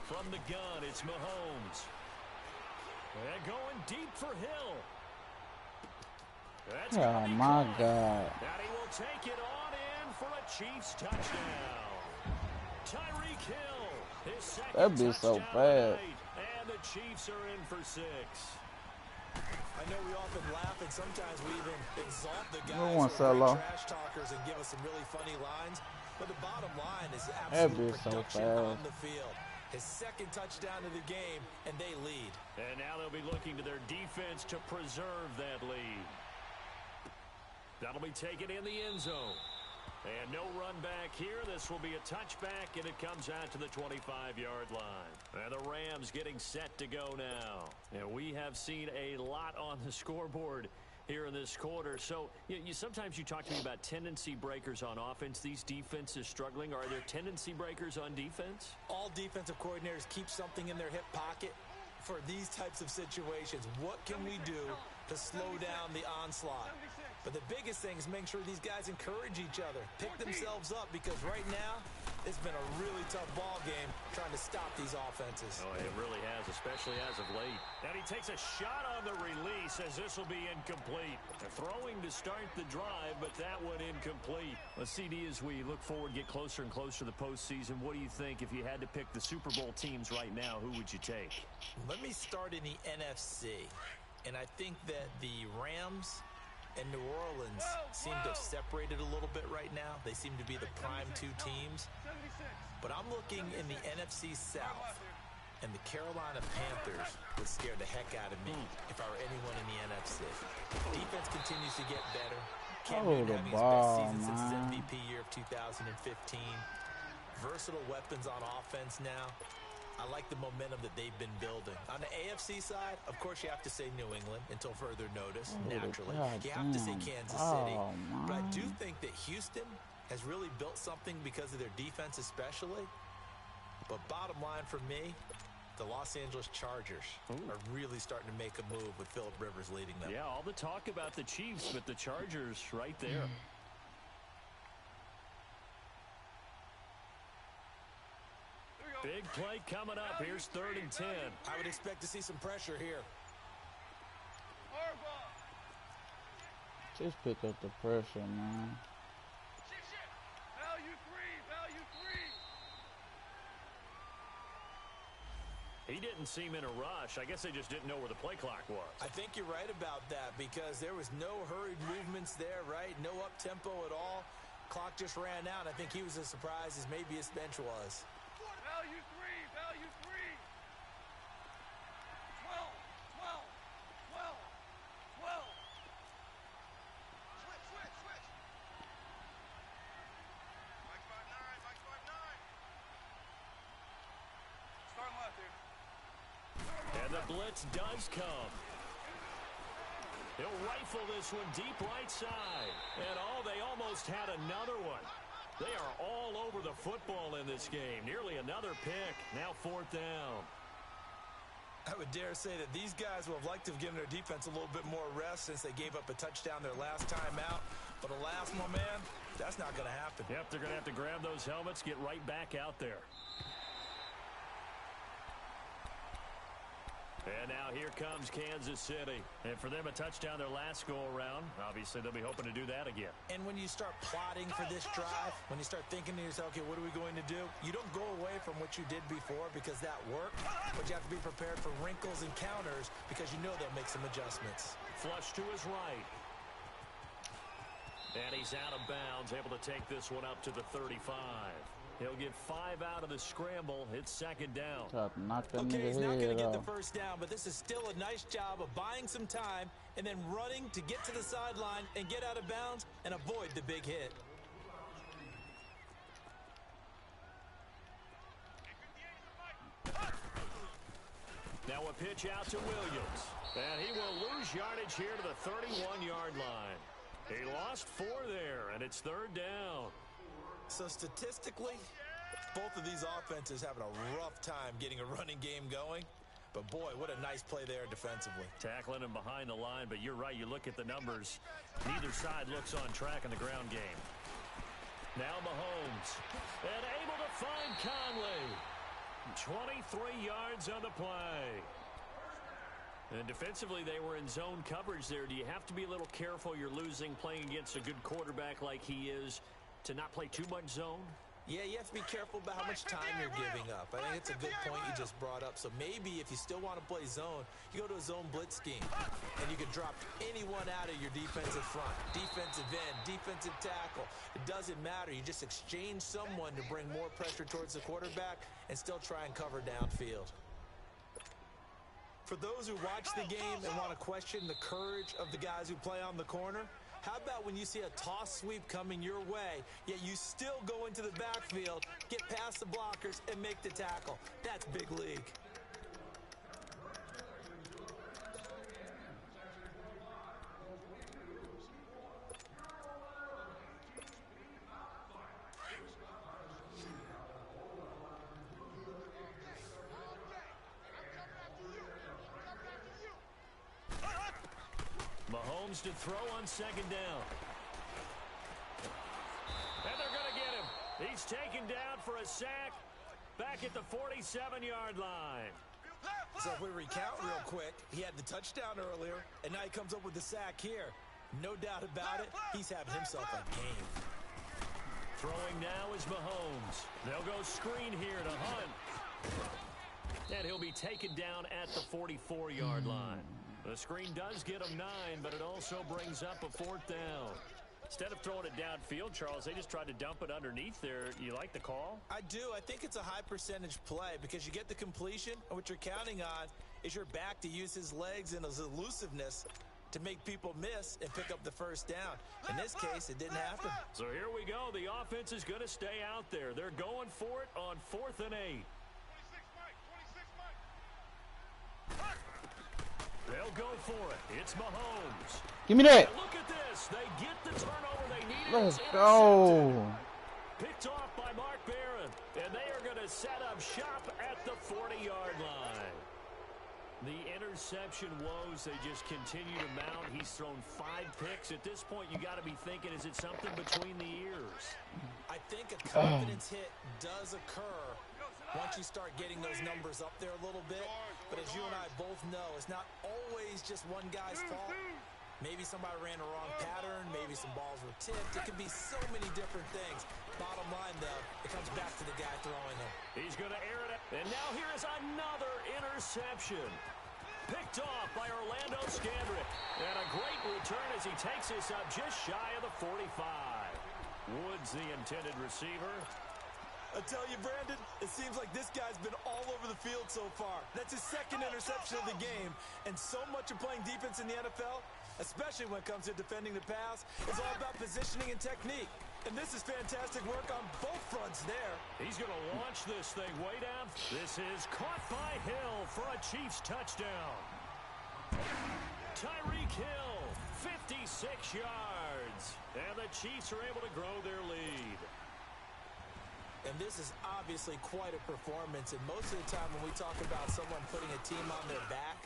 S2: From the gun, it's Mahomes. And going deep for Hill. That's
S1: Oh, my God.
S2: And he will take it on in for a Chiefs touchdown. Tyreek Hill, his 2nd
S1: That'd be so
S2: touchdown
S1: bad.
S2: tonight, and the Chiefs are in for 6.
S3: I know we often laugh, and sometimes we even exalt the guys
S1: No one
S3: who
S1: sell
S3: are
S1: off.
S3: great trash talkers and give us some really funny lines. But the bottom line is
S1: That'd be
S3: absolute
S1: so
S3: production
S1: fast.
S3: on the field. His 2nd touchdown of the game, and they lead.
S2: And now they'll be looking to their defense to preserve that lead. That'll be taken in the end zone. And no run back here. This will be a touchback, and it comes out to the 25-yard line. And the Rams getting set to go now. And we have seen a lot on the scoreboard here in this quarter. So sometimes you talk to me about tendency breakers on offense. These defenses struggling. Are there tendency breakers on defense?
S3: All defensive coordinators keep something in their hip pocket for these types of situations. What can we do to slow down the onslaught? But the biggest thing is making sure these guys encourage each other, pick themselves up, because right now it's been a really tough ball game trying to stop these offenses.
S2: Oh, it really has, especially as of late. And he takes a shot on the release as this will be incomplete. Throwing to start the drive, but that one incomplete. Let's see, as we look forward, get closer and closer to the postseason, what do you think if you had to pick the Super Bowl teams right now, who would you take?
S3: Let me start in the NFC. And I think that the Rams and New Orleans seem to have separated a little bit right now. They seem to be the prime 2 teams. But I'm looking in the NFC South, and the Carolina Panthers would scare the heck out of me if I were anyone in the NFC. Defense continues to get better. Cam Newton having his best season since his MVP year of 2015. Versatile weapons on offense now. I like the momentum that they've been building. On the AFC side, of course, you have to say New England until further notice, naturally. You have to say Kansas City. But I do think that Houston has really built something because of their defense especially. But bottom line for me, the Los Angeles Chargers are really starting to make a move with Phillip Rivers leading them.
S2: Yeah, all the talk about the Chiefs, but the Chargers right there. Big play coming up. Here's 3rd and 10.
S3: I would expect to see some pressure here.
S1: Just pick up the pressure, man.
S4: Value three.
S2: He didn't seem in a rush. I guess they just didn't know where the play clock was.
S3: I think you're right about that because there was no hurried movements there, right? No up-tempo at all. Clock just ran out. I think he was as surprised as maybe his bench was.
S4: Value three. 12. Switch. Mike's 5'9". Starting left here.
S2: And the blitz does come. He'll rifle this one deep right side. And they almost had another one. They are all over the football in this game. Nearly another pick. Now 4th down.
S3: I would dare say that these guys would have liked to have given their defense a little bit more rest since they gave up a touchdown their last time out. But alas, my man, that's not going to happen.
S2: Yep, they're going to have to grab those helmets, get right back out there. And now here comes Kansas City. And for them, a touchdown their last go-around. Obviously, they'll be hoping to do that again.
S3: And when you start plotting for this drive, when you start thinking to yourself, okay, what are we going to do? You don't go away from what you did before because that worked, but you have to be prepared for wrinkles and counters because you know they'll make some adjustments.
S2: Flush to his right. And he's out of bounds, able to take this one up to the 35. He'll get 5 out of the scramble. It's 2nd down.
S3: Okay, he's not going to get the first down, but this is still a nice job of buying some time and then running to get to the sideline and get out of bounds and avoid the big hit.
S2: Now a pitch out to Williams. And he will lose yardage here to the 31-yard line. He lost 4 there, and it's 3rd down.
S3: So statistically, both of these offenses having a rough time getting a running game going. But boy, what a nice play there defensively.
S2: Tackling him behind the line, but you're right. You look at the numbers. Neither side looks on track in the ground game. Now Mahomes. And able to find Conley. 23 yards on the play. And defensively, they were in zone coverage there. Do you have to be a little careful? You're losing playing against a good quarterback like he is to not play too much zone?
S3: Yeah, you have to be careful about how much time you're giving up. I think it's a good point you just brought up. So maybe if you still want to play zone, you go to a zone blitz scheme. And you can drop anyone out of your defensive front. Defensive end, defensive tackle. It doesn't matter. You just exchange someone to bring more pressure towards the quarterback and still try and cover downfield. For those who watch the game and want to question the courage of the guys who play on the corner, how about when you see a toss sweep coming your way, yet you still go into the backfield, get past the blockers, and make the tackle? That's big league.
S2: Mahomes to throw on 2nd down. And they're going to get him. He's taken down for a sack back at the 47-yard line.
S3: So if we recount real quick, he had the touchdown earlier, and now he comes up with the sack here. No doubt about it, he's having himself a game.
S2: Throwing now is Mahomes. They'll go screen here to Hunt. And he'll be taken down at the 44-yard line. The screen does get him 9, but it also brings up a 4th down. Instead of throwing it downfield, Charles, they just tried to dump it underneath there. You like the call?
S3: I do. I think it's a high percentage play because you get the completion, and what you're counting on is your back to use his legs and his elusiveness to make people miss and pick up the first down. In this case, it didn't happen.
S2: So here we go. The offense is going to stay out there. They're going for it on 4th and 8. They'll go for it. It's Mahomes.
S1: Give me that.
S2: And look at this. They get the turnover they needed.
S1: Let's
S2: It's
S1: go.
S2: picked off by Mark Barron. And they are going to set up shop at the 40-yard line. The interception woes, they just continue to mount. He's thrown 5 picks. At this point, you got to be thinking, is it something between the ears?
S3: I think a confidence hit does occur once you start getting those numbers up there a little bit. But as you and I both know, it's not always just one guy's fault. Maybe somebody ran a wrong pattern. Maybe some balls were tipped. It could be so many different things. Bottom line, though, it comes back to the guy throwing them.
S2: He's going to air it. And now here is another interception. Picked off by Orlando Scandrick. And a great return as he takes this up just shy of the 45. Woods, the intended receiver.
S3: I tell you, Brandon, it seems like this guy's been all over the field so far. That's his second interception of the game. And so much of playing defense in the NFL, especially when it comes to defending the pass, is all about positioning and technique. And this is fantastic work on both fronts there. He's going to launch this thing way down. This is caught by Hill for a Chiefs touchdown. Tyreek Hill, 56 yards. And the Chiefs are able to grow their lead. And this is obviously quite a performance. And most of the time when we talk about someone putting a team on their back,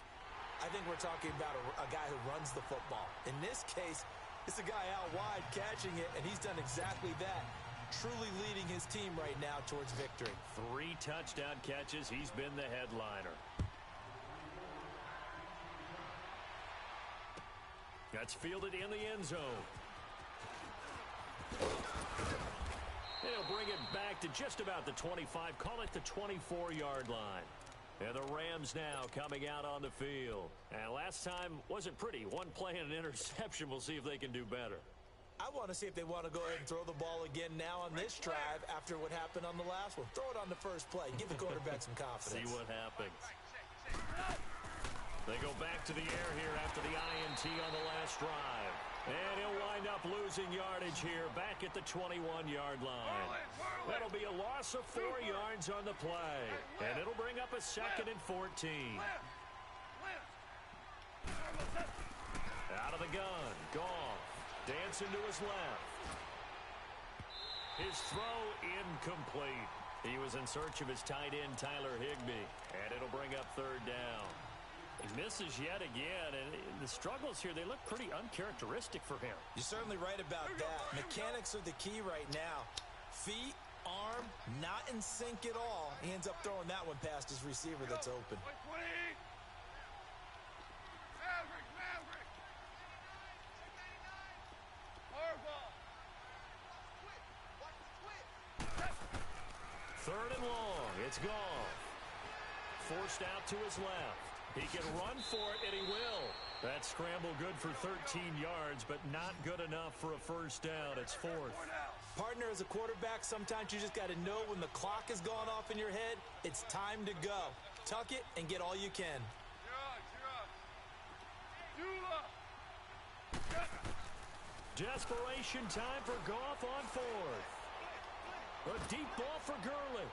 S3: I think we're talking about a guy who runs the football. In this case, it's a guy out wide catching it, and he's done exactly that. Truly leading his team right now towards victory.
S2: 3 touchdown catches. He's been the headliner. That's fielded in the end zone. They'll bring it back to just about the 25. Call it the 24-yard line. And the Rams now coming out on the field. And last time wasn't pretty. One play and an interception. We'll see if they can do better.
S3: I want to see if they want to go ahead and throw the ball again now on this drive after what happened on the last one. Throw it on the first play. Give the quarterback some confidence.
S2: See what happens. They go back to the air here after the INT on the last drive. And he'll wind up losing yardage here back at the 21-yard line. That'll be a loss of 4 yards on the play. And it'll bring up a 2nd and 14. Out of the gun. Goff. Dancing to his left. His throw incomplete. He was in search of his tight end, Tyler Higbee. And it'll bring up 3rd down. He misses yet again, and the struggles here, they look pretty uncharacteristic for him.
S3: You're certainly right about that. Mechanics are the key right now. Feet, arm, not in sync at all. He ends up throwing that one past his receiver that's open.
S2: Third and long. It's Goff. Forced out to his left. He can run for it, and he will. That scramble good for 13 yards, but not good enough for a first down. It's 4th.
S3: Partner, as a quarterback, sometimes you just got to know when the clock has gone off in your head, it's time to go. Tuck it and get all you can.
S2: Desperation time for Goff on 4th. A deep ball for Gurley.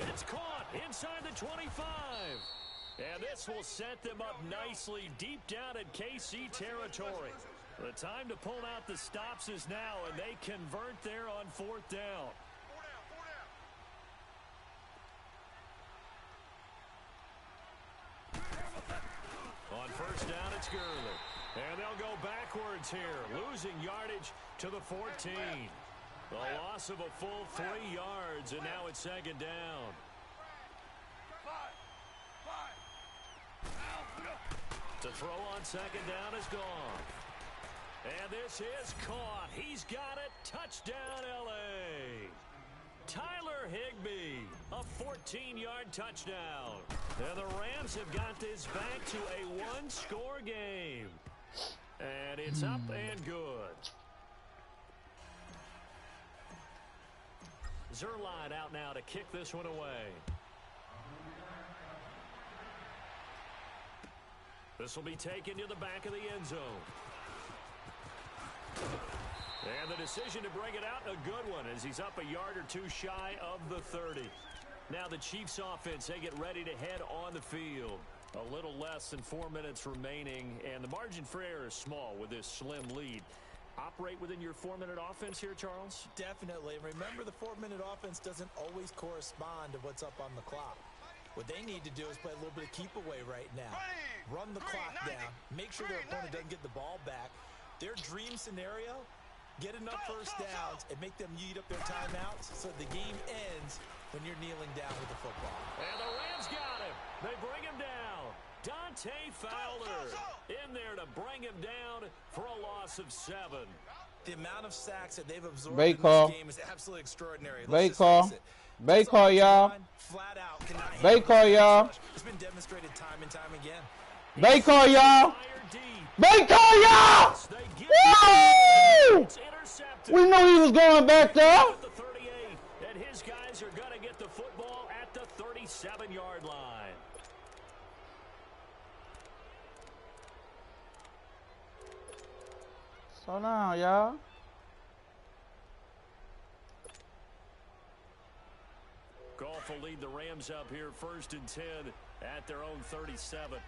S2: It's caught inside the 25. And this will set them up nicely deep down in KC territory. The time to pull out the stops is now, and they convert there on 4th down. On first down, it's Gurley. And they'll go backwards here, losing yardage to the 14. The loss of a full 3 yards, and now it's 2nd down. To throw on 2nd down is gone. And this is caught. He's got it. Touchdown, L.A. Tyler Higbee, a 14-yard touchdown. And the Rams have got this back to a 1-score game. And it's up and good. Zerline out now to kick this one away. This will be taken to the back of the end zone. And the decision to bring it out, a good one, as he's up a yard or 2 shy of the 30. Now the Chiefs offense, they get ready to head on the field. A little less than 4 minutes remaining, and the margin for error is small with this slim lead. Operate within your 4-minute offense here, Charles?
S3: Definitely. Remember, the 4-minute offense doesn't always correspond to what's up on the clock. What they need to do is play a little bit of keep away right now. Run the clock down. Make sure their opponent doesn't get the ball back. Their dream scenario, get enough first downs and make them eat up their timeouts so the game ends when you're kneeling down with the football.
S2: And the Rams got him. They bring him down. Dante Fowler in there to bring him down for a loss of 7.
S3: The amount of sacks that they've absorbed
S1: Bait
S3: in
S1: call.
S3: this game is absolutely extraordinary.
S1: Bait call. Bait call, y'all. Bait call, y'all.
S3: It's been demonstrated time and time again.
S1: Bait call, y'all. Bait call, y'all. Woo! We knew he was going back there.
S2: The 38, and his guys are going to get the football at the 37-yard line.
S1: Slow down, y'all.
S2: Goff will lead the Rams up here 1st and 10 at their own 37.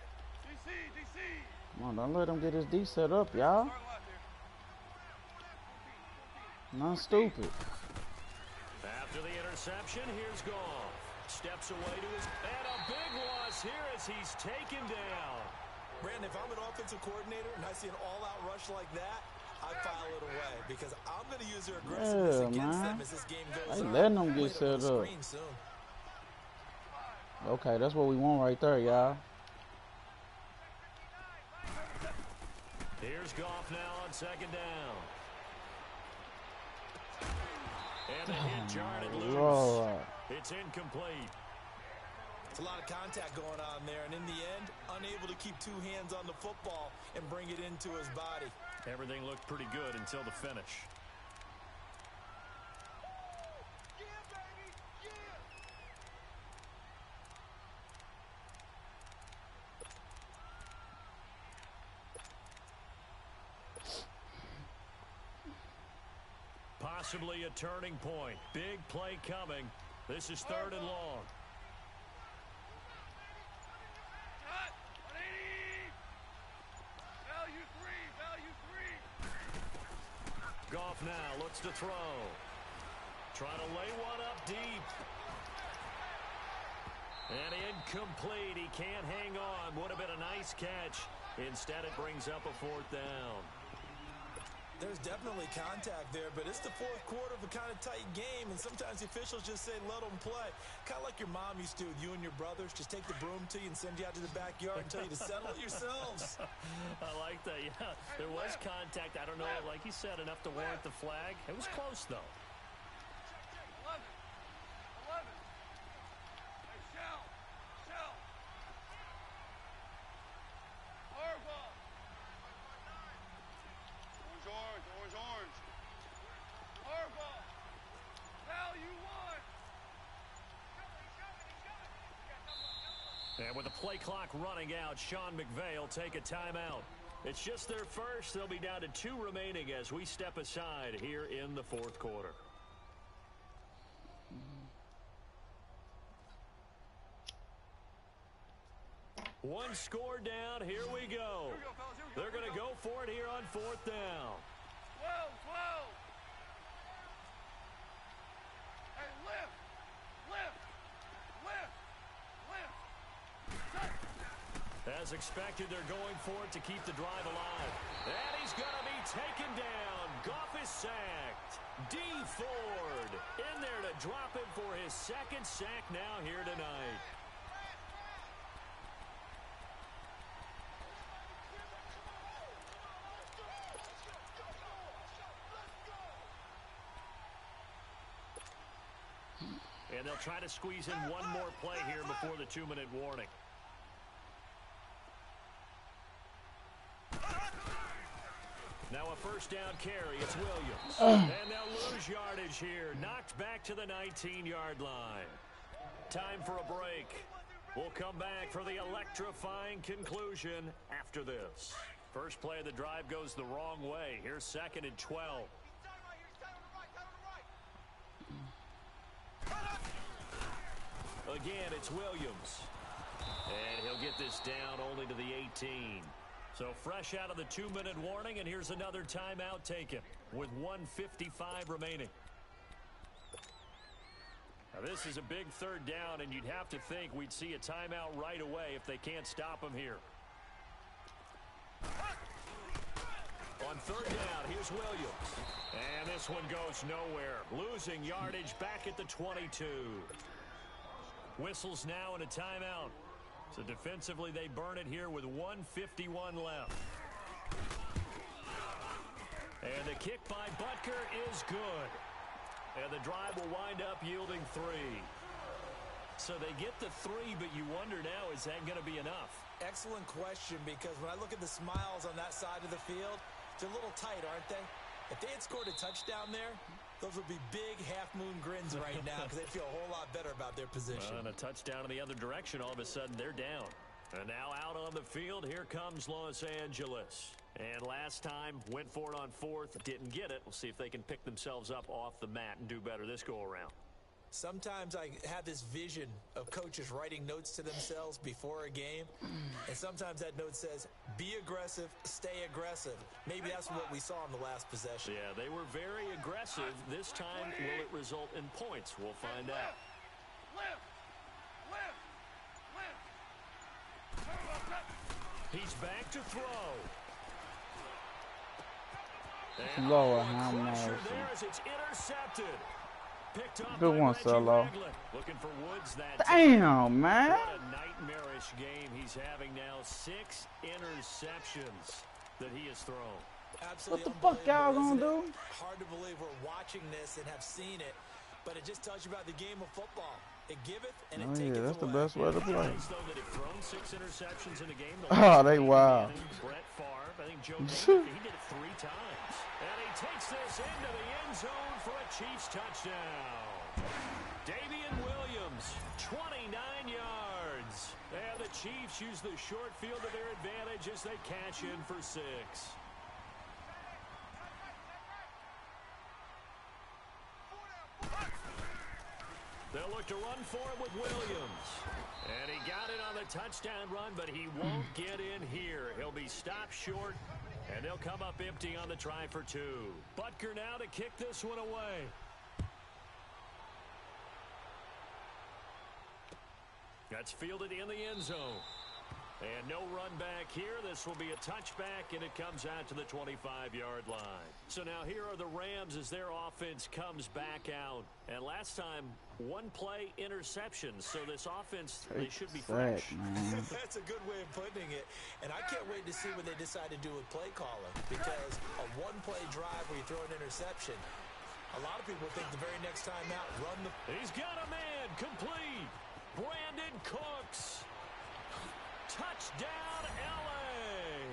S4: DC.
S1: Come on, don't let him get his D set up, y'all.
S4: Start left here.
S1: Not stupid.
S2: After the interception, here's Goff. Steps away to his... And a big loss here as he's taken down.
S3: Brandon, if I'm an offensive coordinator and I see an all-out rush like that, I file it away because I'm going to use their aggressiveness against them as this game goes on.
S1: Letting them get set up. Okay, that's what we want right there, y'all.
S2: Here's Goff now on 2nd down. And the hit jarred it loose.
S1: Lord.
S2: It's incomplete.
S3: It's a lot of contact going on there, and in the end, unable to keep 2 hands on the football and bring it into his body.
S2: Everything looked pretty good until the finish. Possibly a turning point. Big play coming. This is 3rd and long.
S4: Cut. 180. Value 3.
S2: Goff now looks to throw. Trying to lay one up deep. And incomplete. He can't hang on. Would have been a nice catch. Instead, it brings up a 4th down.
S3: There's definitely contact there, but it's the 4th quarter of a kind of tight game, and sometimes the officials just say, let them play. Kind of like your mom used to with you and your brothers. Just take the broom to you and send you out to the backyard and tell you to settle it yourselves.
S2: I like that, yeah. There was contact. I don't know, like you said, enough to warrant the flag. It was close, though.
S4: 11. Hey, shell. Harbaugh. Orange. Harbaugh. Value 1.
S2: And with the play clock running out, Sean McVay will take a timeout. It's just their first. They'll be down to 2 remaining as we step aside here in the 4th quarter. One score down. Here we go. They're going to go for it here on 4th down.
S4: 12. Hey, lift.
S2: As expected, they're going for it to keep the drive alive. And he's going to be taken down. Goff is sacked. D. Ford in there to drop him for his 2nd sack now here tonight. And they'll try to squeeze in one more play here before the 2-minute warning. Now a 1st down carry. It's Williams. And they'll lose yardage here. Knocked back to the 19-yard line. Time for a break. We'll come back for the electrifying conclusion after this. First play of the drive goes the wrong way. Here's 2nd and 12. Again, it's Williams. And he'll get this down only to the 18. So fresh out of the 2-minute warning, and here's another timeout taken with 1:55 remaining. Now this is a big third down, and you'd have to think we'd see a timeout right away if they can't stop him here. On third down, here's Williams. And this one goes nowhere. Losing yardage back at the 22. Whistles now in a timeout. So defensively, they burn it here with 1:51 left. And the kick by Butker is good. And the drive will wind up yielding 3. So they get the 3, but you wonder now, is that going to be enough?
S3: Excellent question, because when I look at the smiles on that side of the field, they're a little tight, aren't they? If they had scored a touchdown there, those would be big half-moon grins right now because they'd feel a whole lot better about their position.
S2: And a touchdown in the other direction, all of a sudden they're down. And now out on the field, here comes Los Angeles. And last time, went for it on 4th, didn't get it. We'll see if they can pick themselves up off the mat and do better this go-around.
S3: Sometimes I have this vision of coaches writing notes to themselves before a game, and sometimes that note says, be aggressive, stay aggressive. Maybe that's what we saw in the last possession.
S2: Yeah, they were very aggressive. This time, will it result in points? We'll find out. He's back to throw.
S1: Lower, how much?
S2: It's intercepted.
S1: Good one, Solo.
S2: Looking for Woods that
S1: damn, man.
S2: What a nightmarish game he's having now. 6 interceptions that he has thrown.
S3: Absolutely.
S1: What the fuck y'all gonna do?
S3: Hard to believe we're watching this and have seen it, but it just tells you about the game of football. It giveth and it taketh away.
S1: That's the best way to play.
S2: Though that have thrown 6 interceptions in a game.
S1: Oh, they wild.
S2: Brett Favre, I think Joe Namath, he did it 3 times. And he takes this into the end zone for a Chiefs touchdown. Damian Williams, 29 yards. And the Chiefs use the short field to their advantage as they cash in for 6. They'll look to run for it with Williams. And he got it on the touchdown run, but he won't get in here. He'll be stopped short, and they'll come up empty on the try for 2. Butker now to kick this one away. That's fielded in the end zone. And no run back here. This will be a touchback, and it comes out to the 25-yard line. So now here are the Rams as their offense comes back out. And last time, 1-play interceptions. So this offense, they should be fresh.
S3: That's a good way of putting it. And I can't wait to see what they decide to do with play calling. Because a 1-play drive where you throw an interception, a lot of people think the very next time out, run the...
S2: He's got a man complete. Brandon Cooks. Touchdown, L.A.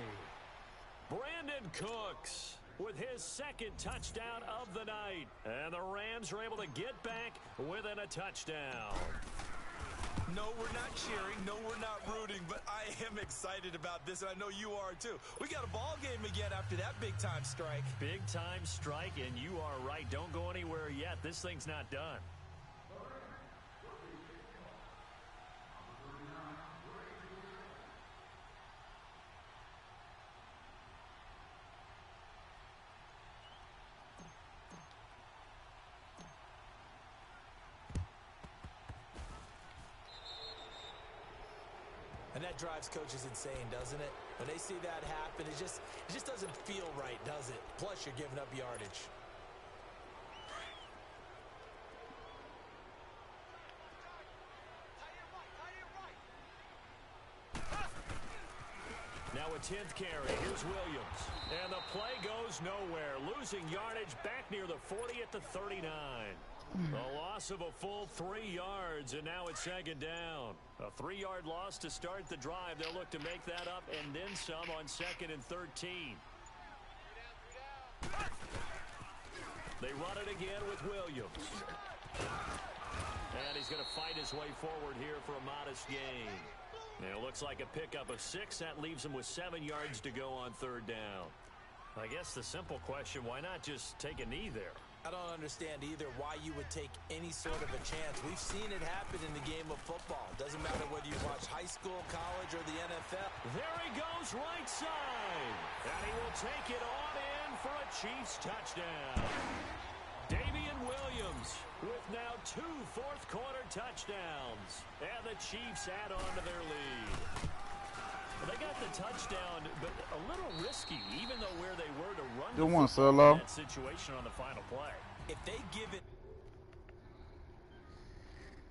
S2: Brandon Cooks with his 2nd touchdown of the night. And the Rams are able to get back within a touchdown.
S3: No, we're not cheering. No, we're not rooting. But I am excited about this, and I know you are too. We got a ball game again after that big-time strike.
S2: Big-time strike, and you are right. Don't go anywhere yet. This thing's not done.
S3: And that drives coaches insane, doesn't it? When they see that happen, it just doesn't feel right, does it? Plus, you're giving up yardage.
S2: Now a 10th carry. Here's Williams. And the play goes nowhere. Losing yardage back near the 40 at the 39. A loss of a full 3 yards, and now it's 2nd down. A 3-yard loss to start the drive. They'll look to make that up and then some on 2nd and 13. They run it again with Williams. And he's going to fight his way forward here for a modest gain. And it looks like a pickup of 6. That leaves him with 7 yards to go on 3rd down. I guess the simple question, why not just take a knee there?
S3: I don't understand either why you would take any sort of a chance. We've seen it happen in the game of football. Doesn't matter whether you watch high school, college, or the NFL.
S2: There he goes right side. And he will take it on in for a Chiefs touchdown. Damian Williams with now 2 fourth-quarter touchdowns. And the Chiefs add on to their lead. They got the touchdown, but a little risky, even though where they were to run
S1: Good one, Solo.
S2: that situation on the final play.
S3: If they give it